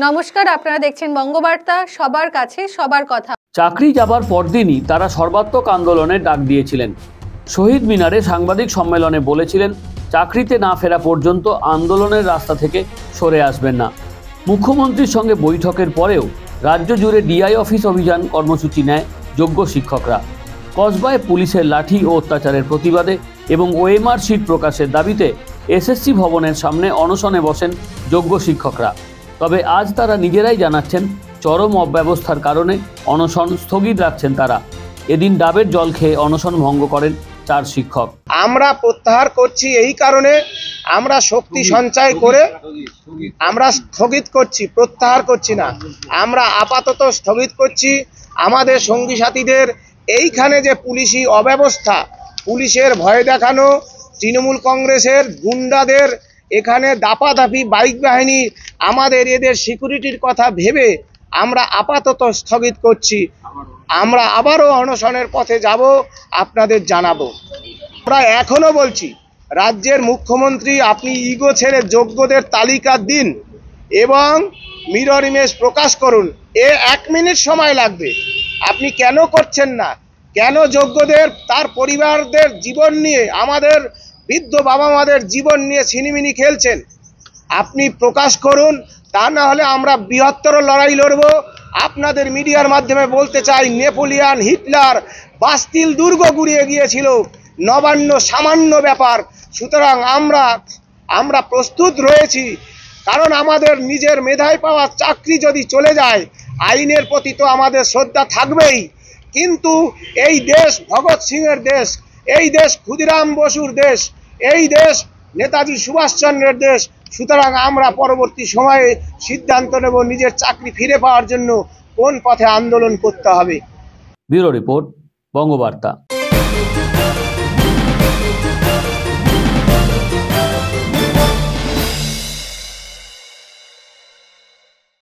নমস্কার, আপনারা দেখছেন বঙ্গবার্তা, সবার কাছে সবার কথা। চাকরি যাবার পরদিনই তারা সর্বাত্মক আন্দোলনের ডাক দিয়েছিলেন। শহীদ মিনারে সাংবাদিক সম্মেলনে বলেছিলেন, চাকরিতে না ফেরা পর্যন্ত আন্দোলনের রাস্তা থেকে সরে আসবেন না। মুখ্যমন্ত্রীর সঙ্গে বৈঠকের পরেও রাজ্য জুড়ে ডিআই অফিস অভিযান কর্মসূচি নেয় যোগ্য শিক্ষকরা। কসবায় পুলিশের লাঠি ও অত্যাচারের প্রতিবাদে এবং ওএমআর শিট প্রকাশের দাবিতে এসএসসি ভবনের সামনে অনশনে বসেন যোগ্য শিক্ষকরা। তবে আজ তারা নিজেরাই জানাচ্ছেন, চরম অব্যবস্থার কারণে অনশন স্থগিত রাখছেন তারা। এদিন ডাবের জল খেয়ে অনশন ভঙ্গ করেন 4 শিক্ষক। আমরা প্রত্যাহার করছি এই কারণে, আমরা শক্তি সঞ্চয় করে আমরা স্থগিত করছি, প্রত্যাহার করছি না। আমরা আপাতত স্থগিত করছি। আমাদের সঙ্গী সাথীদের এইখানে যে পুলিশি অব্যবস্থা, পুলিশের ভয় দেখানো, তৃণমূল কংগ্রেসের গুন্ডাদের এখানে দাপাদাপি বাইক বাহিনী, আমাদের এদের সিকিউরিটির কথা ভেবে আমরা আপাতত স্থগিত করছি। আমরা আবারও অনশনের পথে যাব, আপনাদের জানাবো। আমরা এখনো বলছি, রাজ্যের মুখ্যমন্ত্রী আপনি ইগো ছেড়ে যোগ্যদের তালিকা দিন এবং মিরর ইমেজ প্রকাশ করুন। 1 মিনিট সময় লাগবে। আপনি কেন করছেন না? কেন যোগ্যদের, তার পরিবারদের জীবন নিয়ে, আমাদের বৃদ্ধ বাবা মাদের জীবন নিয়ে ছিনিমিনি খেলছেন? আপনি প্রকাশ করুন, তা না হলে আমরা বৃহত্তর লড়াই লড়ব। আপনাদের মিডিয়ার মাধ্যমে বলতে চাই, নেপোলিয়ান, হিটলার বাস্তিল দুর্গ গুড়িয়ে গিয়েছিল, নবান্ন সামান্য ব্যাপার। সুতরাং আমরা প্রস্তুত রয়েছি, কারণ আমাদের নিজের মেধায় পাওয়া চাকরি যদি চলে যায়, আইনের প্রতি তো আমাদের শ্রদ্ধা থাকবেই। কিন্তু এই দেশ ভগৎ সিংয়ের দেশ, এই দেশ ক্ষুদিরাম বসুর দেশ, এই দেশ নেতাজি সুভাষচন্দ্রের দেশ। সুতরাং আমরা পরবর্তী সময়ে সিদ্ধান্ত নেব নিজের চাকরি ফিরে পাওয়ার জন্য কোন পথে আন্দোলন করতে হবে। Bureau report, Bangabarta.